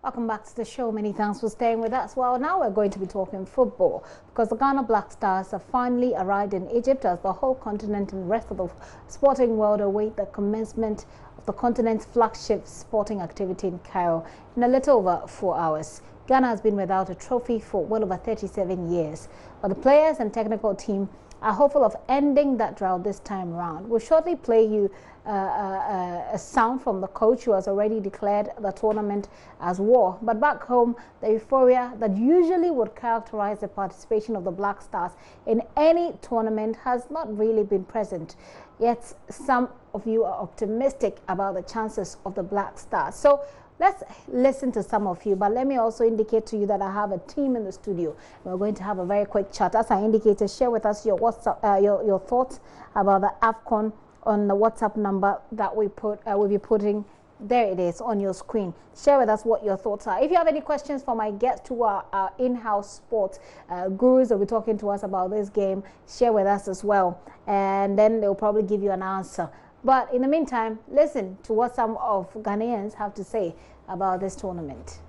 Welcome back to the show. Many thanks for staying with us. Well, now we're going to be talking football because the Ghana Black Stars have finally arrived in Egypt as the whole continent and the rest of the sporting world await the commencement of the continent's flagship sporting activity in Cairo in a little over 4 hours. Ghana has been without a trophy for well over 37 years, but the players and technical team are hopeful of ending that drought this time around. We'll shortly play you a sound from the coach who has already declared the tournament as war. But back home, the euphoria that usually would characterize the participation of the Black Stars in any tournament has not really been present. Yet some of you are optimistic about the chances of the Black Stars. So let's listen to some of you, but let me also indicate to you that I have a team in the studio. We're going to have a very quick chat. As I indicated, share with us your WhatsApp, your thoughts about the AFCON on the WhatsApp number that we'll be putting. There it is on your screen. Share with us what your thoughts are. If you have any questions for my guests who are our in-house sports gurus that will be talking to us about this game, share with us as well, and then they'll probably give you an answer. But in the meantime, listen to what some of Ghanaians have to say about this tournament.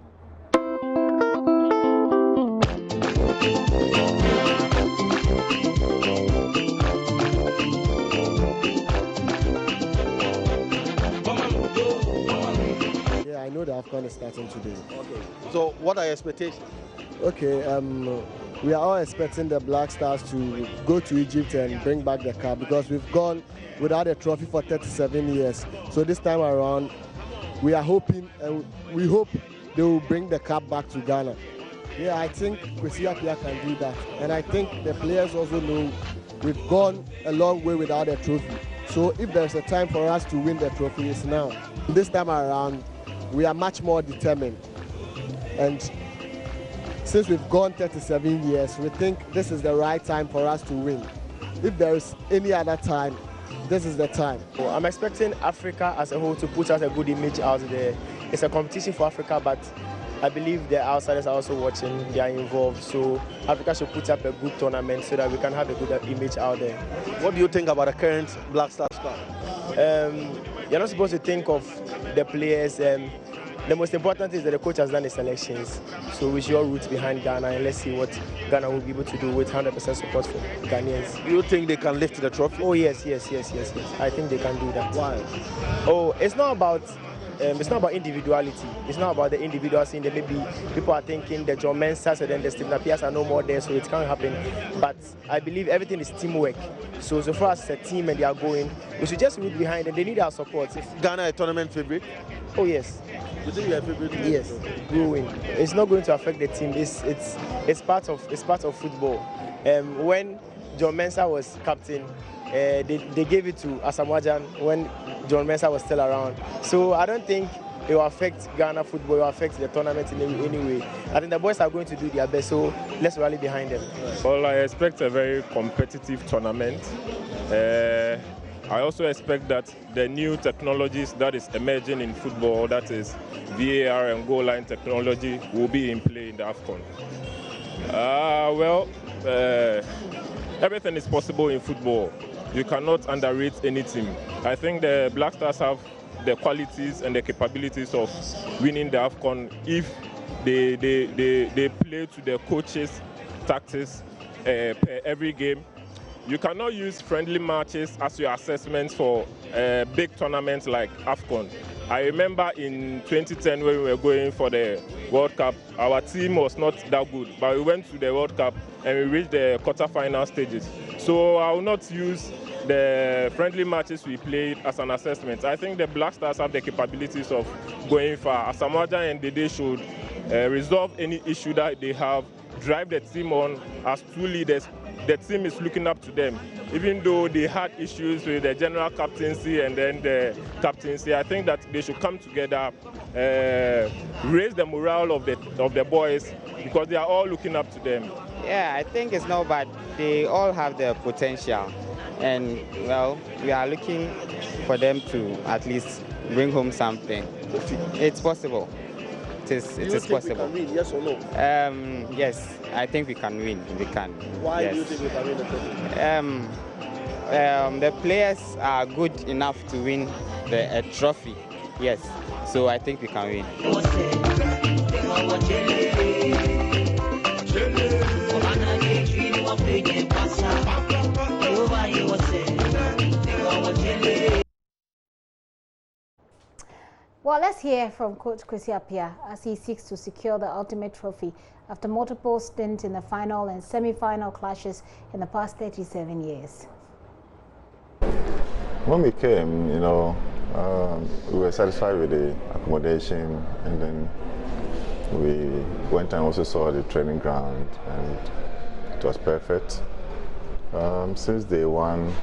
Yeah, I know the AFCON is starting today. Okay. So what are your expectations? Okay, we are all expecting the Black Stars to go to Egypt and bring back the cup because we've gone without a trophy for 37 years. So this time around, we are hoping, we hope they will bring the cup back to Ghana. Yeah, I think Kwesi Appiah can do that. And I think the players also know we've gone a long way without a trophy. So if there's a time for us to win the trophy, it's now. This time around, we are much more determined. And since we've gone 37 years, we think this is the right time for us to win. If there is any other time, this is the time. I'm expecting Africa as a whole to put out a good image out there. It's a competition for Africa, but I believe the outsiders are also watching, they are involved. So Africa should put up a good tournament so that we can have a good image out there. What do you think about the current Black Stars squad? You're not supposed to think of the players. The most important is that the coach has done the selections. So we should all root behind Ghana and let's see what Ghana will be able to do with 100% support for Ghanaians. Do you think they can lift the trophy? Oh yes. I think they can do that. Why? Oh, it's not about individuality. It's not about the individual scene that maybe people are thinking the John Mensahs and then the Stephen Appiahs are no more there, so it can't happen. But I believe everything is teamwork. So far as a team and they are going, we should just root behind them. They need our support. Is Ghana a tournament favorite? Oh yes. You think you're a favorite? Yes, we will win. It's not going to affect the team. It's part of football. When John Mensah was captain, they gave it to Asamoah when John Mensah was still around. So I don't think it will affect Ghana football, it will affect the tournament in any way. I think the boys are going to do their best, so let's rally behind them. Well, I expect a very competitive tournament. I also expect that the new technologies that is emerging in football, that is VAR and goal line technology, will be in play in the AFCON. Everything is possible in football. You cannot underrate any team. I think the Black Stars have the qualities and the capabilities of winning the AFCON if they play to their coaches' tactics per every game. You cannot use friendly matches as your assessment for big tournaments like AFCON. I remember in 2010 when we were going for the World Cup, our team was not that good, but we went to the World Cup and we reached the quarter-final stages. So I will not use the friendly matches we played as an assessment. I think the Black Stars have the capabilities of going far. Asamoah and Dede should resolve any issue that they have, drive the team on as two leaders. The team is looking up to them. Even though they had issues with the general captaincy and then the captaincy, I think that they should come together, raise the morale of the boys because they are all looking up to them. Yeah, I think it's not bad. They all have the potential. And, well, we are looking for them to at least bring home something. It's possible. It is possible. We can win, yes or no? Yes, I think we can win. We can. Why yes. do you think we can win the trophy? The players are good enough to win a trophy. Yes, so I think we can win. Well, let's hear from Coach Kwesi Appiah as he seeks to secure the ultimate trophy after multiple stints in the final and semi-final clashes in the past 37 years. When we came, we were satisfied with the accommodation, and then we went and also saw the training ground, and it was perfect. Since day one,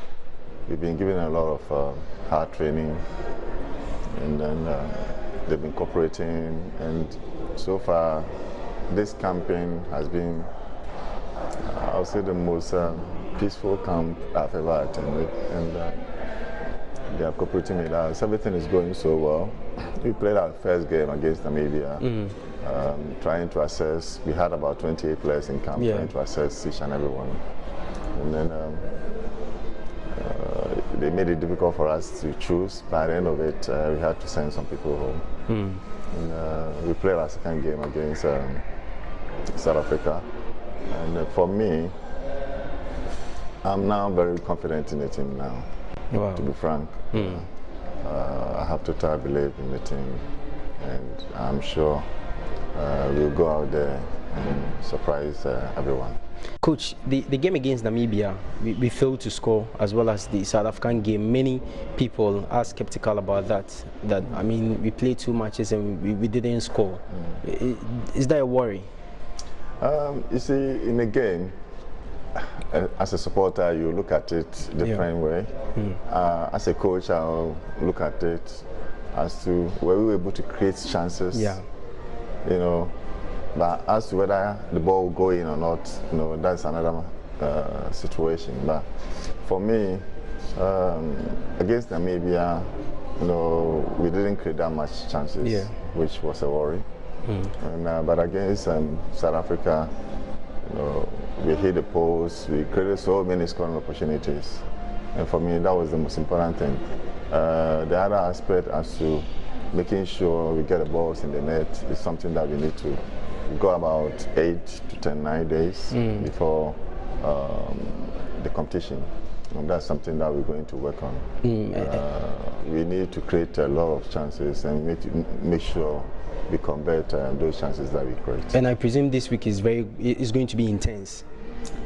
we've been given a lot of hard training, and then they've been cooperating, and so far this campaign has been, I'll say, the most peaceful camp I've ever attended, and they are cooperating with us. Everything is going so well. We played our first game against Namibia, trying to assess. We had about 28 players in camp, trying to assess each and every one, and then they made it difficult for us to choose. By the end of it, we had to send some people home. And, we played our second game against South Africa. And for me, I'm now very confident in the team now, to be frank. I have total belief in the team, and I'm sure we'll go out there and surprise everyone. Coach, the game against Namibia, we failed to score, as well as the South African game. Many people are skeptical about that. I mean, we played 2 matches and we didn't score. Is that a worry? You see, in a game, as a supporter, you look at it different way. As a coach, I'll look at it as to were we able to create chances. But as to whether the ball will go in or not, that's another situation. But for me, against Namibia, we didn't create that much chances, which was a worry. And, but against South Africa, we hit the post, we created so many scoring opportunities. And for me, that was the most important thing. The other aspect as to making sure we get the balls in the net is something that we need to go about 8 to 9 days before the competition. And that's something that we're going to work on. We need to create a lot of chances, and we need to make sure we convert those chances that we create. And I presume this week is going to be intense.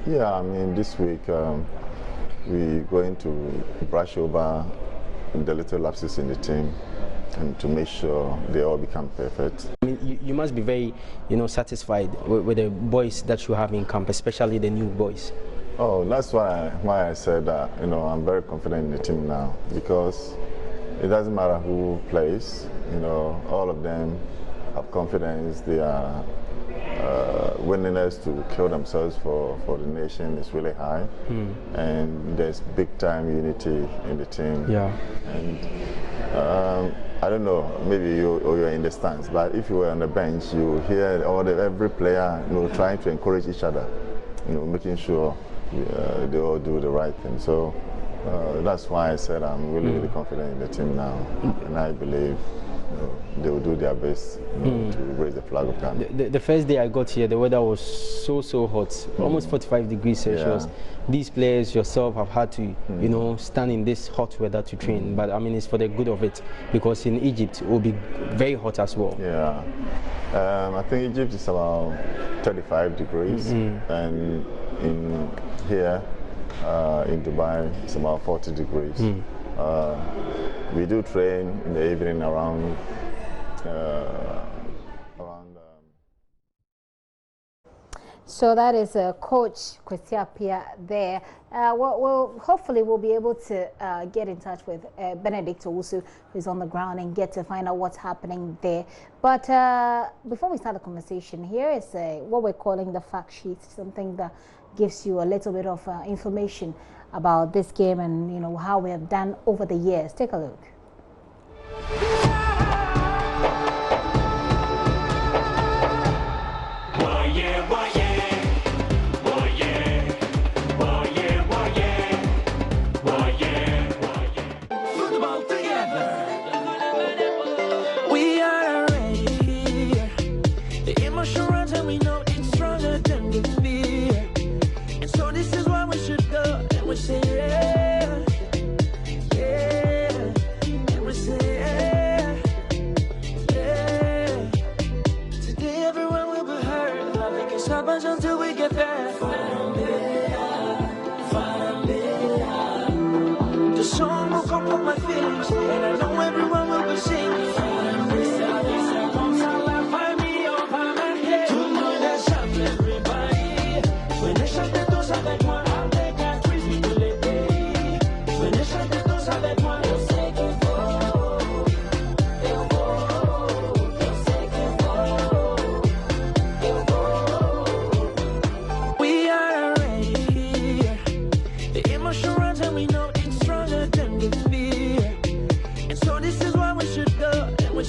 Yeah, I mean, this week we're going to brush over the little lapses in the team and to make sure they all become perfect. I mean, you must be very, satisfied with the boys that you have in camp, especially the new boys. Oh, that's why I said that, I'm very confident in the team now, because it doesn't matter who plays, all of them have confidence. They are willingness to kill themselves for the nation is really high, and there's big time unity in the team. And I don't know, maybe you're in the stands, but if you were on the bench, you hear every player trying to encourage each other, making sure they all do the right thing. So that's why I said I'm really confident in the team now, and I believe they will do their best to raise the flag of Ghana. The first day I got here, the weather was so hot, almost 45 degrees Celsius. These players yourself have had to, stand in this hot weather to train. But I mean, it's for the good of it, because in Egypt it will be very hot as well. I think Egypt is about 35 degrees, and in here in Dubai it's about 40 degrees. We do train in the evening around So that is Coach Kwesi Appiah there. Hopefully we'll be able to get in touch with Benedict Owusu, who's on the ground, and get to find out what's happening there. But before we start the conversation, here is what we're calling the fact sheet, something that gives you a little bit of information about this game and how we have done over the years. Take a look.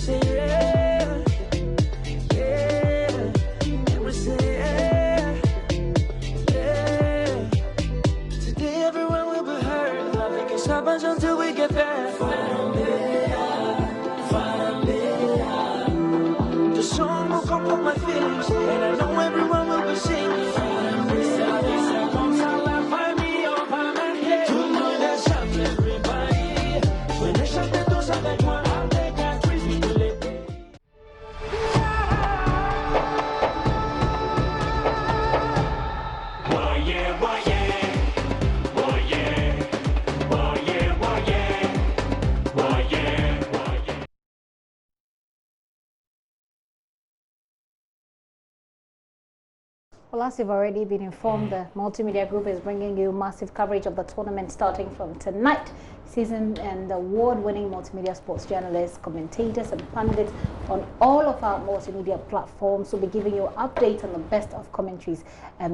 say yeah, yeah, and we say yeah, yeah. Today everyone will be heard. Nothing can stop us until we get there. The song will come with my feelings, and I know everyone will be singing. Well, as you've already been informed, the Multimedia Group is bringing you massive coverage of the tournament starting from tonight. Seasoned and award-winning multimedia sports journalists, commentators and pundits on all of our multimedia platforms will be giving you updates on the best of commentaries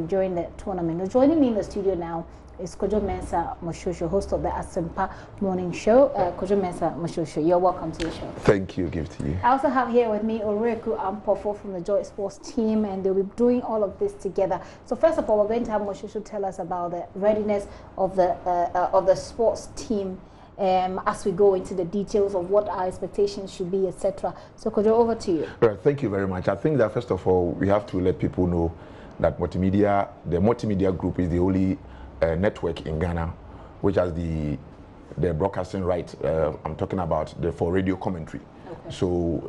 during the tournament. Joining me in the studio now is Kojo Mensah Moshosho, host of the Asempa Morning Show. Kojo Mensah Moshosho, you're welcome to the show. Thank you, give to you. I also have here with me Oreku Ampofo from the Joy Sports team, and they'll be doing all of this together. So first of all, we're going to have Moshosho tell us about the readiness of the sports team as we go into the details of what our expectations should be, etc. So Kojo, over to you. Right, thank you very much. I think that first of all, we have to let people know that the Multimedia Group is the only network in Ghana which has the broadcasting right. I'm talking about for radio commentary. Okay. So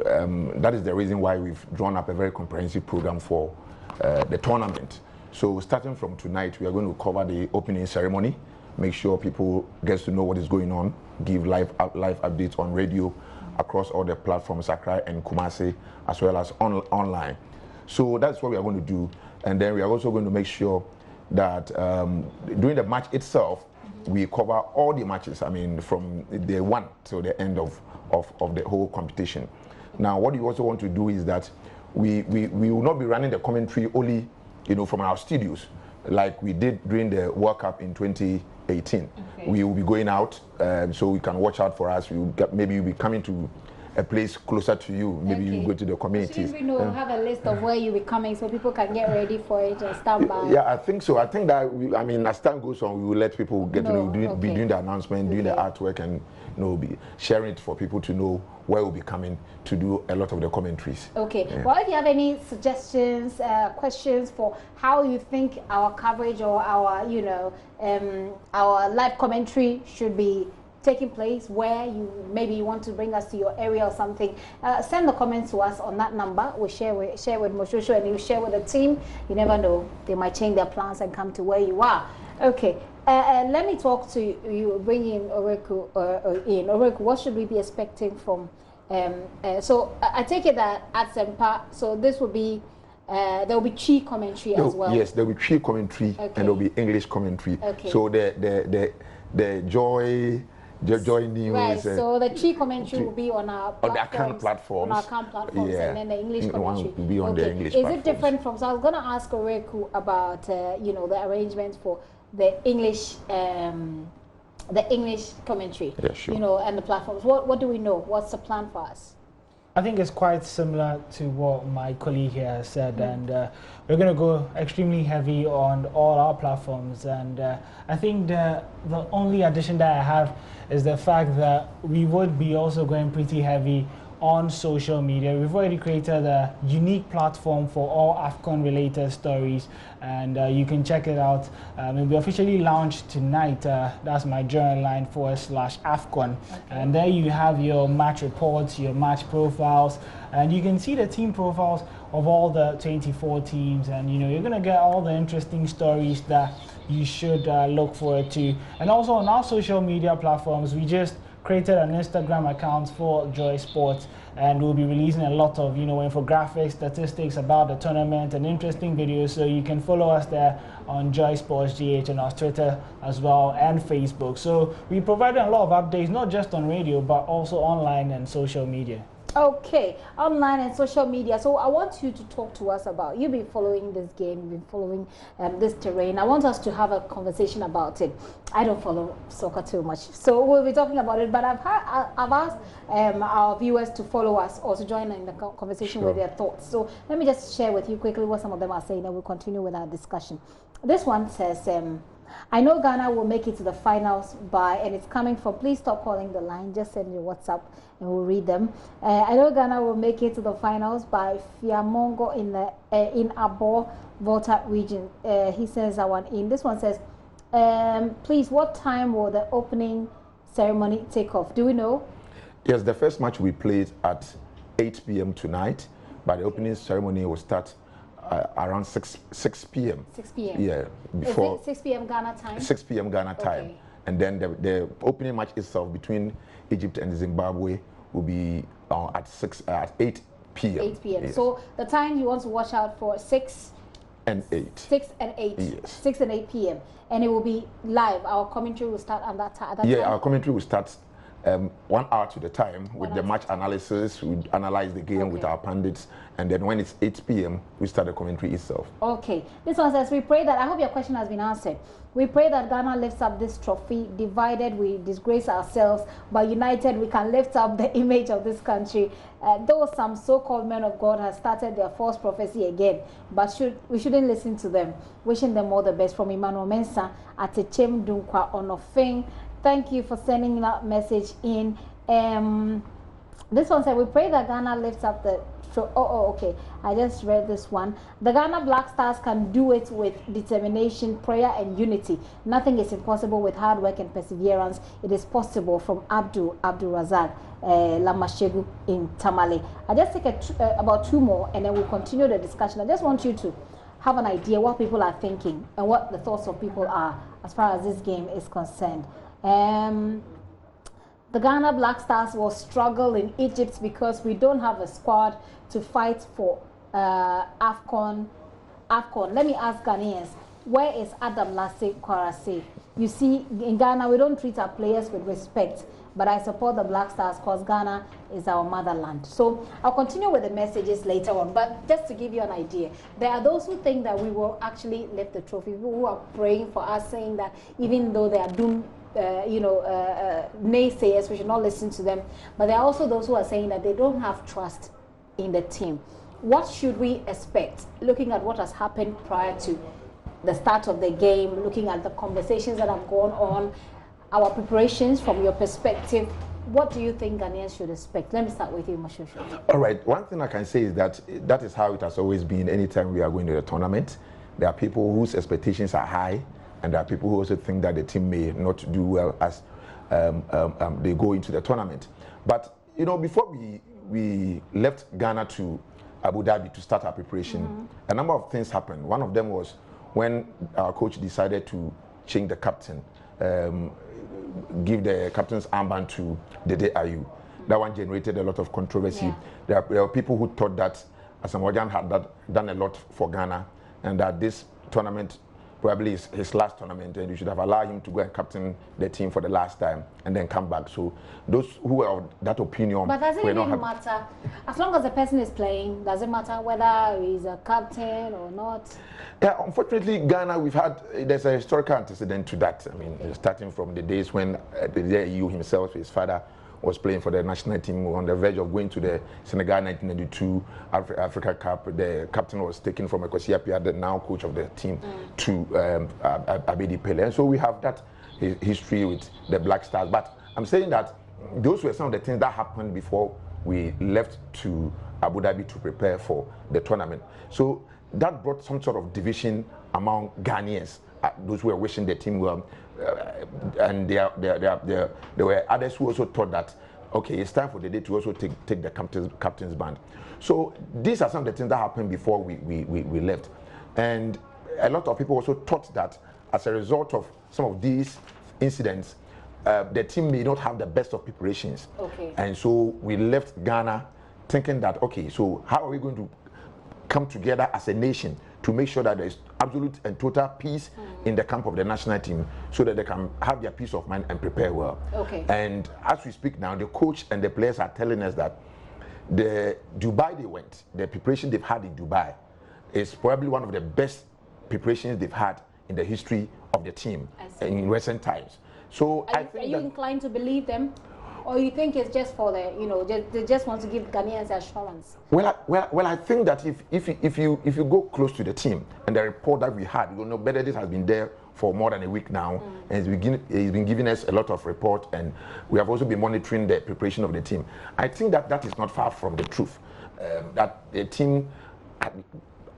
that is the reason why we've drawn up a very comprehensive program for the tournament. So starting from tonight, we are going to cover the opening ceremony, make sure people get to know what is going on, give live updates on radio across all the platforms, Accra and Kumasi, as well as online. So that's what we are going to do. And then we are also going to make sure that during the match itself, we cover all the matches, I mean, from day one till the end of the whole competition. Now, what we also want to do is that we will not be running the commentary only, from our studios, like we did during the World Cup in 2018. Okay. We will be going out, so you can watch out for us. Maybe you'll be coming to a place closer to you. Maybe you go to the communities. Should we have a list of where you'll be coming so people can get ready for it and stand by? Yeah, I think so. I think that, as time goes on, we will let people get to know, be doing the announcement, doing the artwork, and be sharing it for people to know where we'll be coming to do a lot of the commentaries. Okay. Yeah. Well, if you have any suggestions, questions for how you think our coverage or our, our live commentary should be taking place, where maybe you want to bring us to your area or something, send the comments to us on that number. We'll share with Moshosho, and you share with the team. You never know, they might change their plans and come to where you are. Okay, let me talk to you, bring in Oreku Oreku, what should we be expecting from so I take it that at Sempa, so this will be there will be Chi commentary as well. Yes, there will be Chi commentary, okay, and there will be English commentary. Okay. So the JoyNews. Right, so the Chi commentary will be on our platforms. On our account platforms, yeah, and then the English commentary will be on the English platforms. Is it different from, so I was going to ask Oreku about, the arrangements for the English commentary, yeah, sure, and the platforms. What do we know? What's the plan for us? I think it's quite similar to what my colleague here has said, and we're going to go extremely heavy on all our platforms. And I think the only addition that I have is the fact that we would be also going pretty heavy on social media. We've already created a unique platform for all AFCON related stories, and you can check it out. It will be officially launched tonight. That's my journal line /AFCON. Okay. And there you have your match reports, your match profiles, and you can see the team profiles of all the 24 teams, and you're going to get all the interesting stories that you should look forward to. And also on our social media platforms, we just created an Instagram account for Joy Sports, and we'll be releasing a lot of infographics, statistics about the tournament, and interesting videos. So you can follow us there on Joy Sports GH and our Twitter as well, and Facebook. So we provided a lot of updates, not just on radio but also online and social media. Okay, online and social media. So I want you to talk to us about, you've been following this game, you've been following this terrain. I want us to have a conversation about it. I don't follow soccer too much, so we'll be talking about it. But I've asked our viewers to follow us or to join in the conversation with their thoughts. So let me just share with you quickly what some of them are saying, and we'll continue with our discussion. This one says, I know Ghana will make it to the finals by, and it's coming from, please stop calling the line, just send your WhatsApp and we'll read them. I know Ghana will make it to the finals by Fiamongo in Abo, Volta region. He says I want in. This one says, please, what time will the opening ceremony take off? Do we know? Yes, the first match we played at 8 p.m. tonight, but the opening ceremony will start around 6 p.m. 6 p.m. Yeah, before. Is it 6 p.m. Ghana time? 6 p.m. Ghana time. Okay. And then the opening match itself between Egypt and Zimbabwe will be at 8 p.m. 8 p.m. Yes. So the time you want to watch out for 6 and 8. 6 and 8. Yes. 6 and 8 p.m. And it will be live. Our commentary will start at that time. Yeah, our commentary will start 1 hour to the time with the match analysis. We analyze the game with our pundits, and then when it's 8 p.m., we start the commentary itself. Okay. This one says, we pray that, I hope your question has been answered. We pray that Ghana lifts up this trophy. Divided, we disgrace ourselves, but united, we can lift up the image of this country. Though some so-called men of God have started their false prophecy again, but we shouldn't listen to them. Wishing them all the best from Emmanuel Mensah at Echem Dunkwa Onofing. Thank you for sending that message in. This one said, we pray that Ghana lifts up the... okay. I just read this one. The Ghana Black Stars can do it with determination, prayer, and unity. Nothing is impossible with hard work and perseverance. It is possible. From Abdul Razak Lamashegu in Tamale. I just take about 2 more, and then we'll continue the discussion. I just want you to have an idea what people are thinking and what the thoughts of people are as far as this game is concerned. The Ghana Black Stars will struggle in Egypt because we don't have a squad to fight for AFCON. Let me ask Ghanaians, where is Adam Lasse Kwarase? You see, in Ghana, we don't treat our players with respect, but I support the Black Stars because Ghana is our motherland. So I'll continue with the messages later on, but just to give you an idea, there are those who think that we will actually lift the trophy, people who are praying for us, saying that even though they are doomed, naysayers, we should not listen to them. But there are also those who are saying that they don't have trust in the team. What should we expect, looking at what has happened prior to the start of the game, looking at the conversations that have gone on, our preparations from your perspective? What do you think Ghanaians should expect? Let me start with you, Mashosho. All right, one thing I can say is that that is how it has always been anytime we are going to the tournament. There are people whose expectations are high, and there are people who also think that the team may not do well as they go into the tournament. But, you know, before we left Ghana to Abu Dhabi to start our preparation, a number of things happened. One of them was when our coach decided to change the captain, give the captain's armband to Dede Ayew. That one generated a lot of controversy. Yeah. There are people who thought that Asamoah had done a lot for Ghana, and that this tournament probably is his last tournament, and you should have allowed him to go and captain the team for the last time and then come back. So those who were of that opinion, but does it even matter? As long as the person is playing, does it matter whether he's a captain or not? Yeah, unfortunately, Ghana, there's a historical antecedent to that. I mean, starting from the days when you himself, his father, was playing for the national team, on the verge of going to the Senegal 1992 Africa Cup. The captain was taken from Kwesi Appiah, the now coach of the team, to Abedi Pele. And so we have that history with the Black Stars. But I'm saying that those were some of the things that happened before we left to Abu Dhabi to prepare for the tournament. So that brought some sort of division among Ghanaians, those who were wishing the team well. And there were others who also thought that, okay, it's time for the day to also take the captain's band. So these are some of the things that happened before we left. And a lot of people also thought that as a result of some of these incidents, the team may not have the best of preparations. Okay. And so we left Ghana thinking that, okay, so how are we going to come together as a nation to make sure that there is absolute and total peace in the camp of the national team, so that they can have their peace of mind and prepare well. Okay. And as we speak now, the coach and the players are telling us that the Dubai they went, the preparation they've had in Dubai is probably one of the best preparations they've had in the history of the team in recent times. So I think are you inclined to believe them, or you think it's just for the, you know, they just want to give Ghanaians assurance? Well, I think that if you go close to the team and the report that we had, you know, Benedict has been there for more than a week now, and he's been giving us a lot of report, and we have also been monitoring the preparation of the team. I think that is not far from the truth. That the team,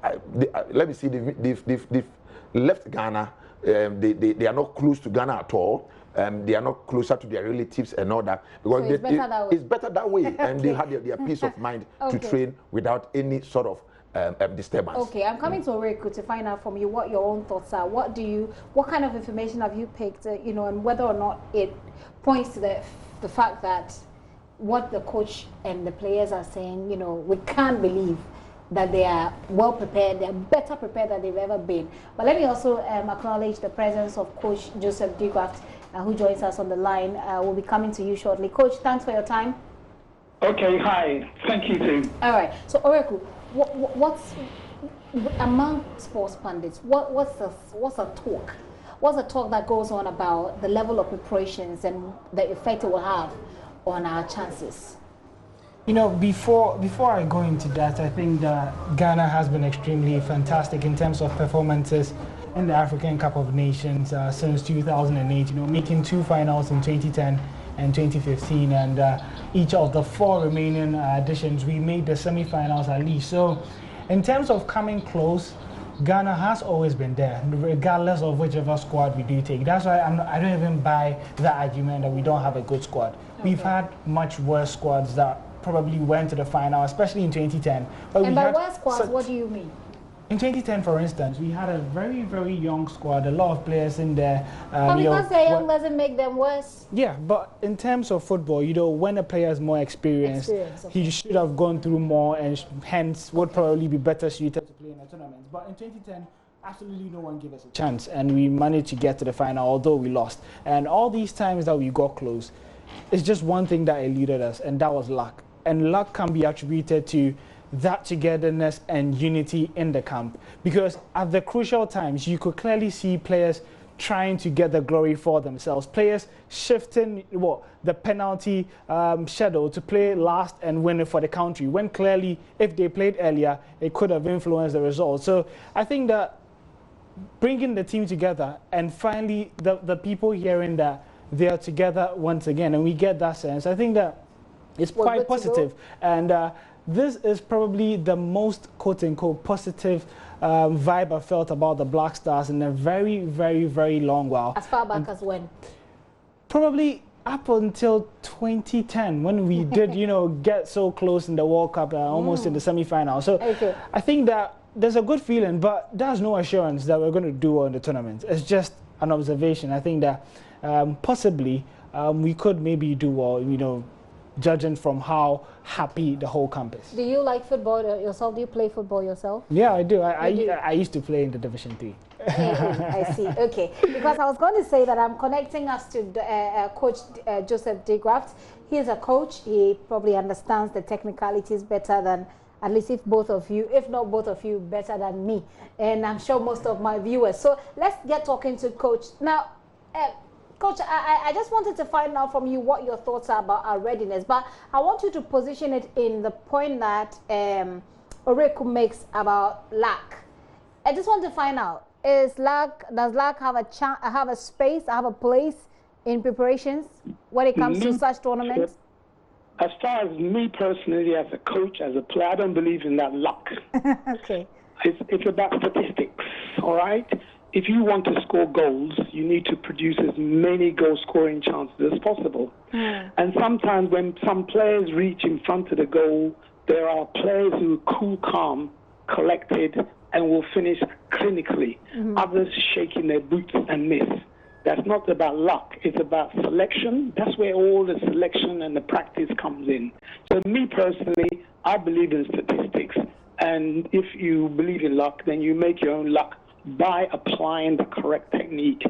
let me see, they've left Ghana. They are not close to Ghana at all. They are not closer to their relatives and all that, because so it's better that way. Okay. And they had their peace of mind to train without any sort of disturbance. Okay, I'm coming to Oreku to find out from you what your own thoughts are. What kind of information have you picked, you know, and whether or not it points to the fact that what the coach and the players are saying, you know, we can't believe that they are well prepared, they are better prepared than they've ever been. But let me also acknowledge the presence of Coach Joseph de Graft, who joins us on the line. We'll be coming to you shortly. Coach, thanks for your time. Okay, hi. Thank you too. All right. So, Oreku, what's among sports pundits? What's the talk? What's the talk that goes on about the level of preparations and the effect it will have on our chances? You know, before I go into that, I think that Ghana has been extremely fantastic in terms of performances in the African Cup of Nations since 2008. You know, making 2 finals in 2010 and 2015, and each of the 4 remaining editions, we made the semi-finals at least. So, in terms of coming close, Ghana has always been there, regardless of whichever squad we do take. That's why I don't even buy the argument that we don't have a good squad. Okay. We've had much worse squads that probably went to the final, especially in 2010. But and by worse squads, what do you mean? In 2010, for instance, we had a very, very young squad, a lot of players in there. But because they're young doesn't make them worse. Yeah, but in terms of football, you know, when a player is more experienced, he should have gone through more and hence would probably be better suited to play in a tournament. But in 2010, absolutely no one gave us a chance, and we managed to get to the final, although we lost. And all these times that we got close, it's just one thing that eluded us, and that was luck. And luck can be attributed to that togetherness and unity in the camp, because at the crucial times you could clearly see players trying to get the glory for themselves, players shifting the penalty schedule to play last and win it for the country, when clearly if they played earlier it could have influenced the result. So I think that bringing the team together and finally the people hearing that they are together once again, and we get that sense, I think that it's quite positive. And this is probably the most quote-unquote positive vibe I felt about the Black Stars in a very, very, very long while. As far back as when? Probably up until 2010, when we did, you know, get so close in the World Cup, almost in the semi-final. So I think that there's a good feeling, but there's no assurance that we're going to do well in the tournament. It's just an observation. I think that possibly we could maybe do well, you know, judging from how happy the whole camp is. Do you like football yourself? Do you play football yourself? Yeah, I do. I used to play in the Division 3. I see. Okay. Because I was going to say that I'm connecting us to Coach Joseph de Graft. He's a coach. He probably understands the technicalities better than, at least if both of you, if not both of you, better than me. And I'm sure most of my viewers. So let's get talking to Coach. Now, Coach, I just wanted to find out from you what your thoughts are about our readiness, but I want you to position it in the point that Oreku makes about luck. I just want to find out, does luck have a space, have a place in preparations when it comes to such tournaments? As far as me personally, as a coach, as a player, I don't believe in that luck. Okay. It's about statistics, all right? If you want to score goals, you need to produce as many goal-scoring chances as possible. And sometimes when some players reach in front of the goal, there are players who are cool, calm, collected, and will finish clinically. Others shaking their boots and miss. That's not about luck. It's about selection. That's where all the selection and the practice comes in. So me personally, I believe in statistics. And if you believe in luck, then you make your own luck by applying the correct technique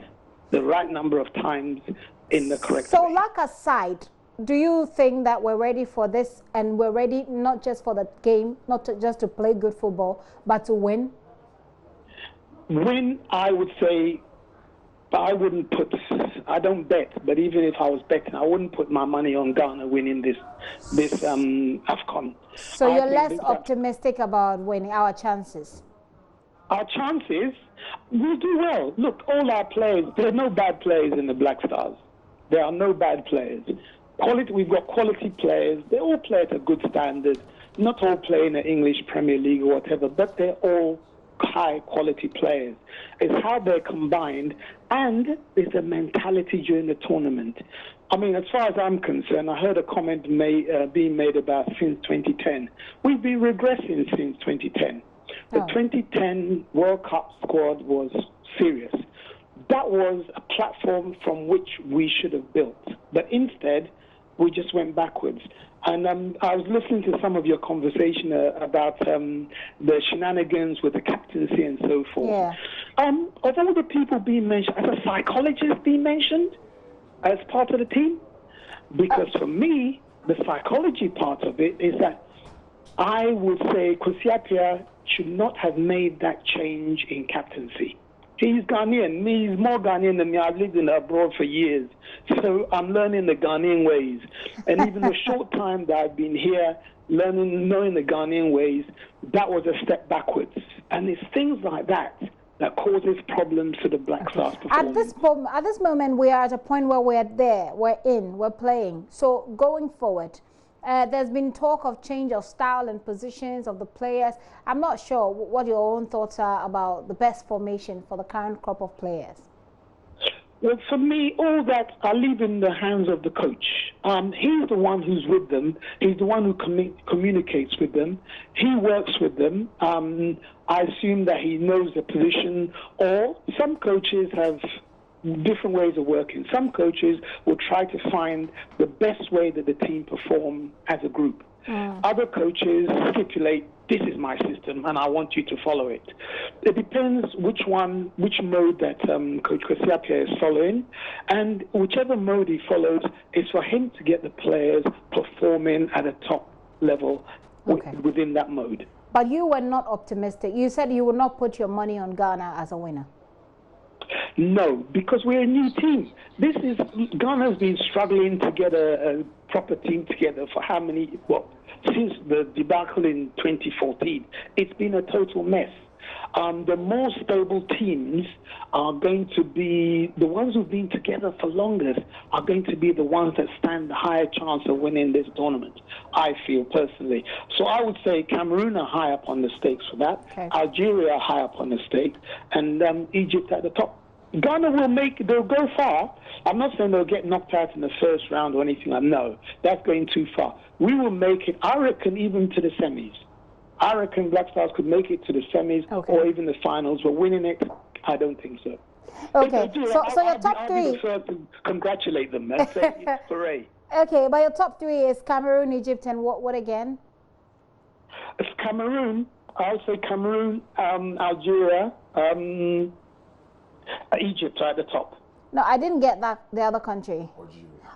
the right number of times in the correct way. So luck aside, do you think that we're ready for this, and we're ready not just for the game, not just to play good football, but to win? Win, I would say, I wouldn't put, I don't bet, but even if I was betting, I wouldn't put my money on Ghana winning this AFCON. So you're less optimistic about winning our chances? Our chances, we do well. Look, all our players, there are no bad players in the Black Stars. There are no bad players. We've got quality players. They all play at a good standard. Not all play in the English Premier League or whatever, but they're all high-quality players. It's how they're combined, and it's a mentality during the tournament. I mean, as far as I'm concerned, I heard a comment being made about since 2010. We've been regressing since 2010. The 2010 World Cup squad was serious. That was a platform from which we should have built. But instead, we just went backwards. And I was listening to some of your conversation about the shenanigans with the captaincy and so forth. Yeah. Of all the people being mentioned, as a psychologist being mentioned as part of the team, because for me, the psychology part of it is that I would say Kwesi Appiah should not have made that change in captaincy. He's Ghanaian. He's more Ghanaian than me. I've lived in abroad for years. So I'm learning the Ghanaian ways. And even the short time that I've been here, knowing the Ghanaian ways, that was a step backwards. And it's things like that that causes problems to the Black Stars performance. At this moment, we are at a point where we're there, we're playing. So going forward, there's been talk of change of style and positions of the players. I'm not sure what your own thoughts are about the best formation for the current crop of players. Well, for me, all that I leave in the hands of the coach. He's the one who's with them. He's the one who communicates with them. He works with them. I assume that he knows the position, or some coaches have different ways of working. Some coaches will try to find the best way that the team perform as a group. Other coaches stipulate, this is my system and I want you to follow it. It depends which mode that Coach Kwesi Appiah is following, and whichever mode he follows is for him to get the players performing at a top level within that mode. But you were not optimistic. You said you would not put your money on Ghana as a winner. No, because we're a new team. Ghana's been struggling to get a proper team together for how many, since the debacle in 2014. It's been a total mess. The more stable teams are going to be, the ones who've been together for longest are going to be the ones that stand the higher chance of winning this tournament, I feel personally. So I would say Cameroon are high up on the stakes for that, Algeria are high up on the stakes, and Egypt at the top. Ghana they'll go far. I'm not saying they'll get knocked out in the first round or anything like that. No, that's going too far. We will make it, I reckon, even to the semis. I reckon Black Stars could make it to the semis or even the finals, but winning it, I don't think so. Okay, so your top three. I'll be the first to congratulate them and say, hooray. Okay, but your top three is Cameroon, Egypt, and what again? It's Cameroon. I'll say Cameroon, Algeria, Egypt are at the top. No, I didn't get that. The other country.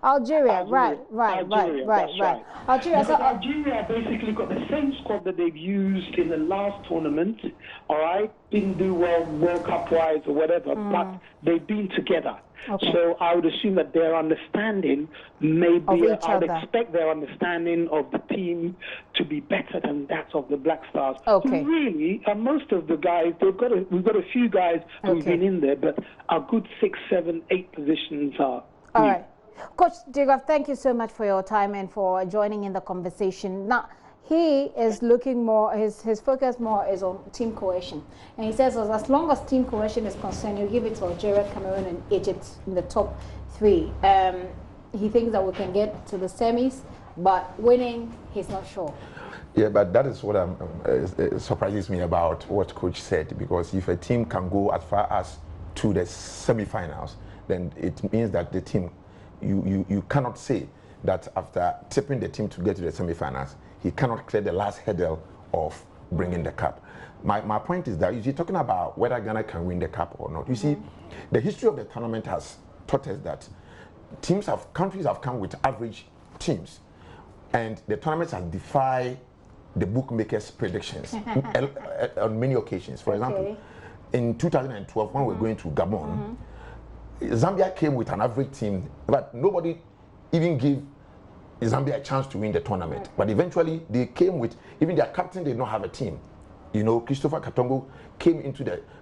Algeria. Right. Algeria. So Algeria basically got the same squad that they've used in the last tournament. All right, didn't do well World Cup wise or whatever, but they've been together. Okay. So I would assume that their understanding may be, I'd expect their understanding of the team to be better than that of the Black Stars. Okay. Really, most of the guys, we've got a few guys who've been in there, but a good 6, 7, 8 positions are. All right. Coach Digraph, thank you so much for your time and for joining in the conversation. Now, he is looking more, his focus more is on team cohesion. And he says as long as team cohesion is concerned, you give it to Algeria, Cameroon, and Egypt in the top 3. He thinks that we can get to the semis, but winning, he's not sure. Yeah, but that is what surprises me about what Coach said, because if a team can go as far as to the semi-finals, then it means that the team, you cannot say that after tipping the team to get to the semi-finals, he cannot clear the last hurdle of bringing the cup. My point is that you're talking about whether Ghana can win the cup or not. You see, the history of the tournament has taught us that countries have come with average teams, and the tournament has defied the bookmakers' predictions on many occasions. For example, in 2012, when we were going to Gabon, Zambia came with an average team, but nobody even gave Zambia a chance to win the tournament. But eventually, they came with, even their captain did not have a team. You know, Christopher Katongo came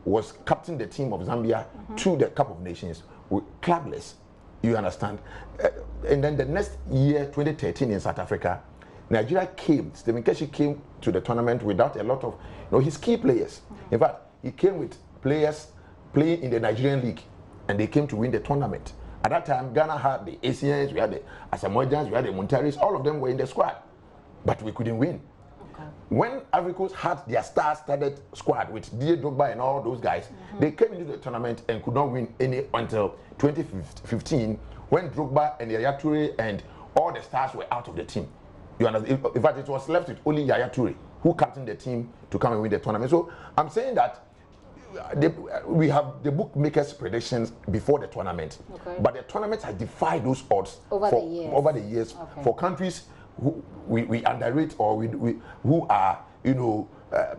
was captain the team of Zambia to the Cup of Nations with clubless. You understand? And then the next year, 2013, in South Africa, Nigeria came. Stephen Keshi came to the tournament without a lot of, his key players. In fact, he came with players playing in the Nigerian league, and they came to win the tournament. At that time, Ghana had the Asians, we had the Asamoahs, we had the Montaris. All of them were in the squad, but we couldn't win. When Ivory Coast had their star-studded squad with Didier Drogba and all those guys, they came into the tournament and could not win any until 2015, when Drogba and Yaya Toure and all the stars were out of the team. You understand? In fact, it was left with only Yaya Toure, who captained the team to come and win the tournament. So I'm saying that we have the bookmakers' predictions before the tournament, but the tournament has defied those odds over the years for countries who we underrate, or who are,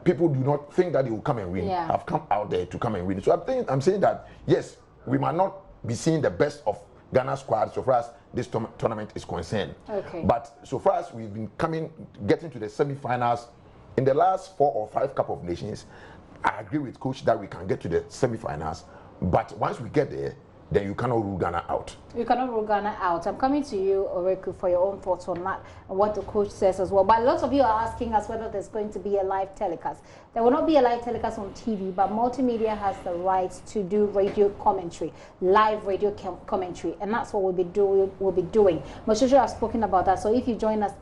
people do not think that they will come and win, have come out there to come and win. So I'm saying that, yes, we might not be seeing the best of Ghana squad so far as this tournament is concerned. But so far as we've been getting to the semi-finals in the last 4 or 5 Cup of Nations, I agree with Coach that we can get to the semi-finals. But once we get there, then you cannot rule Ghana out. You cannot rule Ghana out. I'm coming to you, Oreku, for your own thoughts on that and what the coach says as well. But lots of you are asking us whether there's going to be a live telecast. There will not be a live telecast on TV, but multimedia has the rights to do radio commentary, live radio commentary, and that's what we'll be doing. Moshosho has spoken about that. So if you join us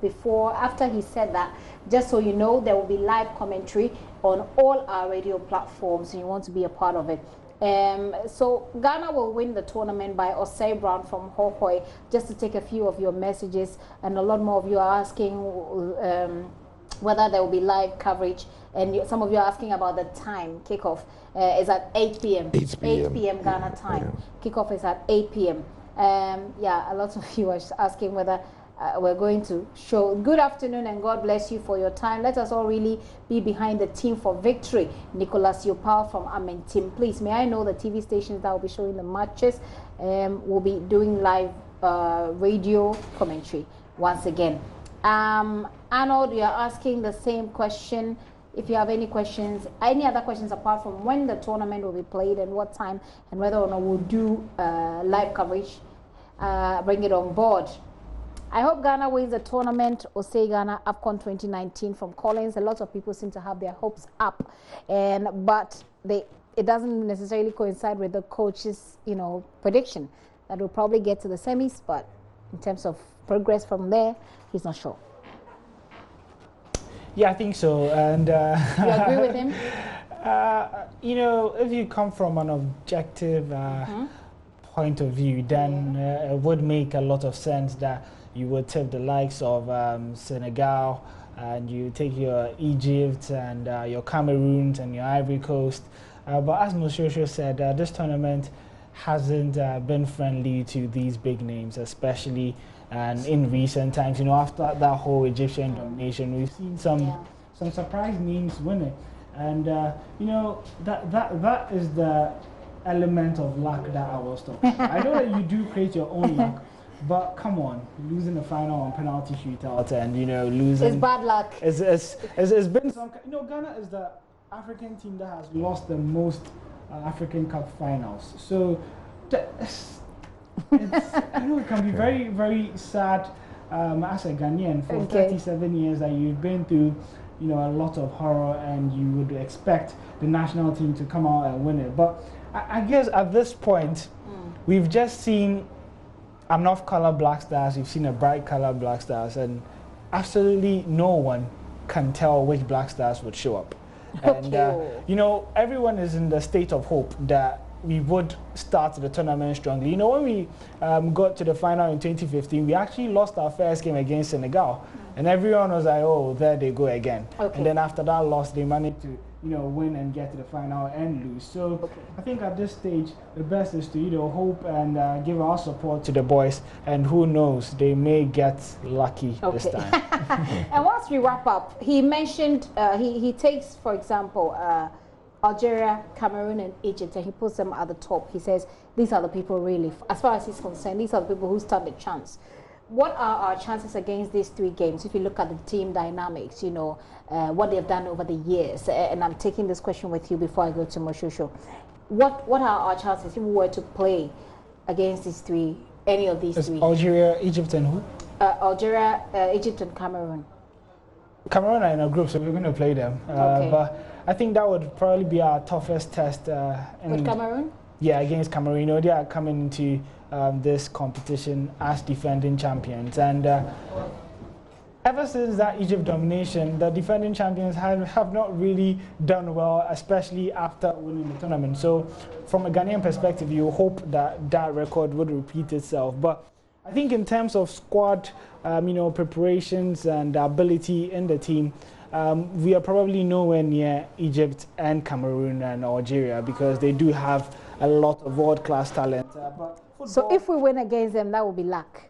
after he said that, just so you know, there will be live commentary on all our radio platforms, and you want to be a part of it. So Ghana will win the tournament by Osei Brown from Hohoi. Just to take a few of your messages, and a lot more of you are asking whether there will be live coverage, and some of you are asking about the time. Kickoff is at 8 p.m. 8 p.m. Ghana time. Kickoff is at 8 p.m. Yeah, a lot of you are asking whether we're going to show. Good afternoon and God bless you for your time. Let us all really be behind the team for victory. Nicholas Yopal from Amen Team. Please, may I know the TV stations that will be showing the matches? We'll be doing live radio commentary once again. Arnold, you are asking the same question. If you have any questions, any other questions apart from when the tournament will be played and what time, and whether or not we'll do live coverage, bring it on board. I hope Ghana wins the tournament, Osei Ghana AFCON 2019 from Collins. A lot of people seem to have their hopes up, but it doesn't necessarily coincide with the coach's, prediction that we'll probably get to the semis. But in terms of progress from there, he's not sure. Yeah, I think so. And you agree with him? If you come from an objective point of view, then it would make a lot of sense that you would tip the likes of Senegal, and you take your Egypt and your Cameroons and your Ivory Coast. But as Moshoeshoe said, this tournament hasn't been friendly to these big names, especially in recent times. After that whole Egyptian domination, we've seen some surprise names win it. And that is the element of luck that I was talking about. I know that you do create your own luck. But come on, losing the final on penalty shootout and losing. It's bad luck. It's been some. Ghana is the African team that has lost the most African Cup finals. So I know it can be very, very sad as a Ghanaian for 37 years that you've been through a lot of horror, and you would expect the national team to come out and win it. But I guess at this point, we've just seen enough color Black Stars. You've seen a bright color Black Stars, and absolutely no one can tell which Black Stars would show up. And everyone is in the state of hope that we would start the tournament strongly. When we got to the final in 2015, we actually lost our first game against Senegal, and everyone was like, "Oh, there they go again." And then after that loss, they managed to win and get to the final and lose. So I think at this stage, the best is to hope and give our support to the boys, and who knows, they may get lucky this time. And once we wrap up, he mentioned he takes, for example, Algeria, Cameroon, and Egypt, and he puts them at the top. He says these are the people really, as far as he's concerned, these are the people who stand a chance. What are our chances against these 3 games? If you look at the team dynamics, what they've done over the years, and I'm taking this question with you before I go to Moshosho. What are our chances if we were to play against these 3, any of these 3? Algeria, Egypt, and who? Algeria, Egypt, and Cameroon. Cameroon are in a group, so we're going to play them. But I think that would probably be our toughest test. With Cameroon? Yeah, against Cameroon. They are coming into this competition as defending champions. And ever since that Egypt domination, the defending champions have not really done well, especially after winning the tournament. So from a Ghanaian perspective, you hope that that record would repeat itself. But I think in terms of squad, preparations and ability in the team, we are probably nowhere near Egypt and Cameroon and Algeria, because they do have a lot of world-class talent. So if we win against them, that will be luck.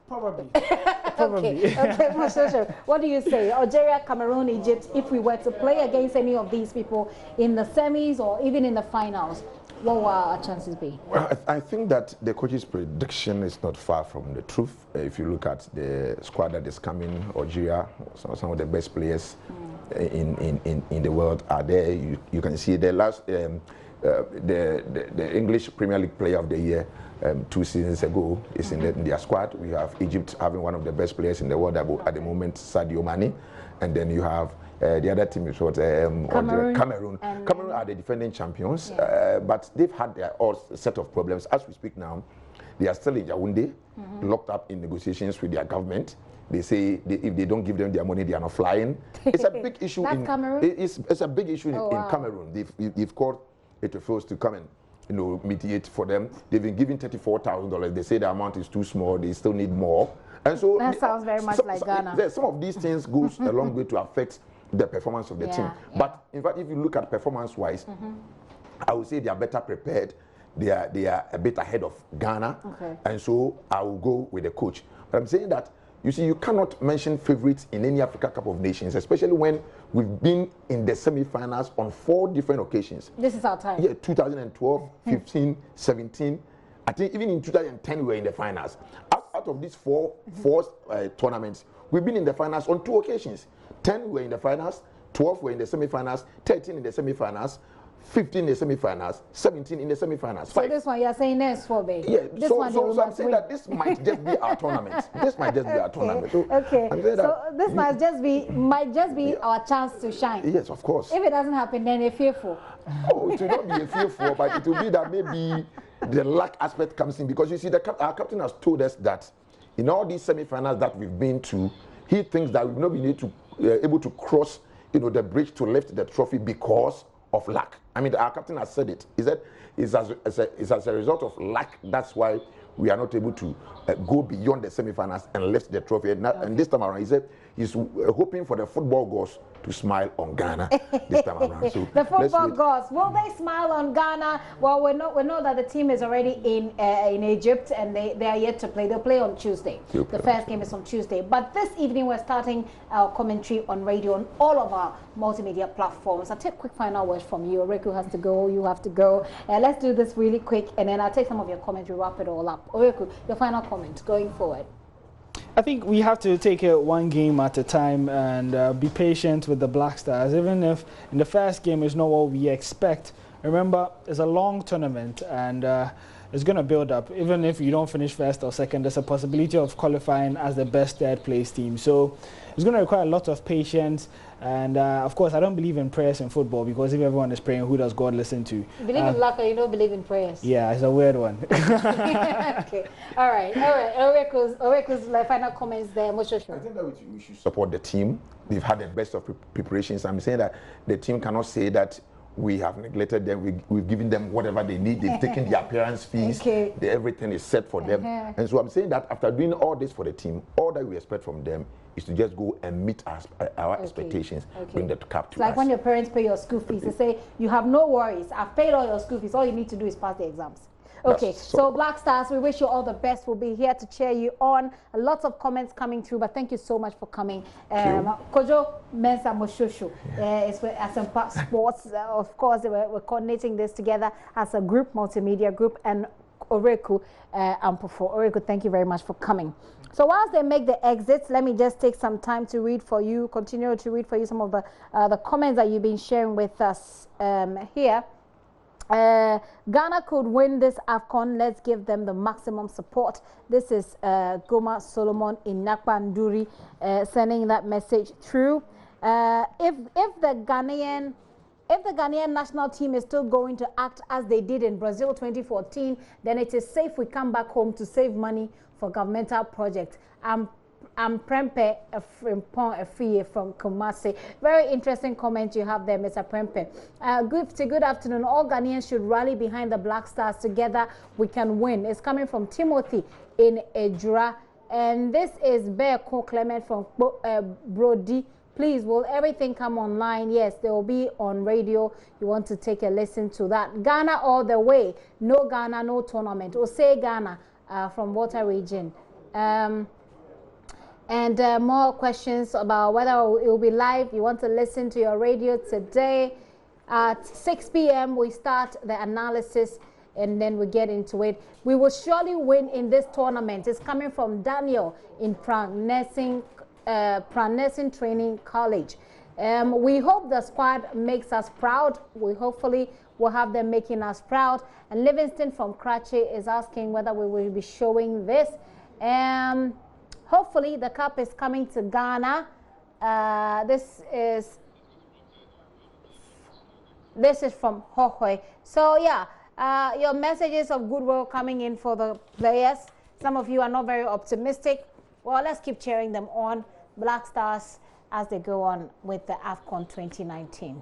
Probably. Okay, Moshosho, what do you say? Algeria, Cameroon, Egypt, if we were to play against any of these people in the semis or even in the finals, what will our chances be? Well, I think that the coach's prediction is not far from the truth. If you look at the squad that is coming, Algeria, some of the best players in the world are there. You can see the last the English Premier League Player of the Year 2 seasons ago is in their squad. We have Egypt having one of the best players in the world at the moment, Sadio Mane, and then you have the other team is what Cameroon. Cameroon are the defending champions, but they've had their own set of problems. As we speak now, they are still in Yaoundé, locked up in negotiations with their government. They say if they don't give them their money, they are not flying. It's a big issue. It's a big issue in Cameroon. They've called Etofos to come and mediate for them. They've been given $34,000. They say the amount is too small. They still need more. And so that sounds very much like Ghana. Some of these things goes a long way to affect the performance of the team. But in fact, if you look at performance-wise, I would say they are better prepared. They are a bit ahead of Ghana. And so I will go with the coach. But I'm saying that, you see, you cannot mention favorites in any Africa Cup of Nations, especially when we've been in the semi-finals on 4 different occasions. This is our time. Yeah, 2012, 15, 17. I think even in 2010 we were in the finals. Out of these four tournaments, we've been in the finals on 2 occasions. 10 were in the finals, 12 were in the semi-finals, 13 in the semi-finals, 15 in the semi-finals, 17 in the semi-finals. So this one you're saying next for me? Yeah, so I'm saying that this might just be our tournament. This might just be our tournament. So this might just be our chance to shine. Yes, of course. If it doesn't happen, then you're fearful. Oh, it will not be a fearful, but it will be that maybe the luck aspect comes in, because you see, our captain has told us that in all these semi-finals that we've been to, he thinks that we've not been able to cross, the bridge to lift the trophy because of luck. I mean, our captain has said it. He said it's as a result of luck. That's why we are not able to go beyond the semi-finals and lift the trophy. And this time around, he said he's hoping for the football gods to smile on Ghana this time around. So the football gods, will they smile on Ghana? Well, we know that the team is already in Egypt, and they are yet to play. They'll play on Tuesday. The first game is on Tuesday. But this evening we're starting our commentary on radio on all of our multimedia platforms. I'll take a quick final word from you. Oreku has to go. You have to go. Let's do this really quick, and then I'll take some of your commentary, wrap it all up. Oreku, your final comment going forward. I think we have to take it one game at a time and be patient with the Black Stars. Even if in the first game is not what we expect, remember, it's a long tournament and it's going to build up. Even if you don't finish first or second, there's a possibility of qualifying as the best third place team. So it's going to require a lot of patience. And of course, I don't believe in prayers in football, because if everyone is praying, who does God listen to? You believe in luck, or you don't believe in prayers? Yeah, it's a weird one. Okay. All right. Oreku's final comments there. I think that we should support the team. They've had the best of preparations. I'm saying that the team cannot say that we have neglected them. We've given them whatever they need. They've taken the appearance fees. Okay. Everything is set for them. And so I'm saying that after doing all this for the team, all that we expect from them is to just go and meet our expectations, bring the cap to us. Like when your parents pay your school fees, they say, you have no worries. I've paid all your school fees. All you need to do is pass the exams. Okay, so Black Stars, we wish you all the best. We'll be here to cheer you on. Lots of comments coming through, but thank you so much for coming. Kojo Mensa Moshosho is with Asempa Sports. Of course, we're coordinating this together as a group, multimedia group, and Oreku Ampofo. Oreku, thank you very much for coming. So whilst they make the exits, let me just take some time to read for you, continue to read for you some of the comments that you've been sharing with us here. Ghana could win this AFCON. Let's give them the maximum support. This is Goma Solomon in Nakpanduri sending that message through. If the Ghanaian national team is still going to act as they did in Brazil 2014, then it is safe we come back home to save money for governmental projects. I'm Prempe Free from Kumasi. Very interesting comment you have there, Mr. Prempe. Good afternoon. All Ghanaians should rally behind the Black Stars. Together we can win. It's coming from Timothy in Ejura. And this is Bearco Clement from Brody. Please, will everything come online? Yes, they will be on radio. You want to take a listen to that. Ghana all the way. No Ghana, no tournament. Osei Ghana from Water Region. And more questions about whether it will be live. You want to listen to your radio today. At 6 p.m. we start the analysis and then we get into it. We will surely win in this tournament. It's coming from Daniel in Pranesing Training College. We hope the squad makes us proud. We hopefully will have them making us proud. And Livingston from Karachi is asking whether we will be showing this. Hopefully the cup is coming to Ghana. This is from Hohoi. So yeah, your messages of goodwill coming in for the players. Some of you are not very optimistic. Well, let's keep cheering them on. Black Stars as they go on with the AFCON 2019.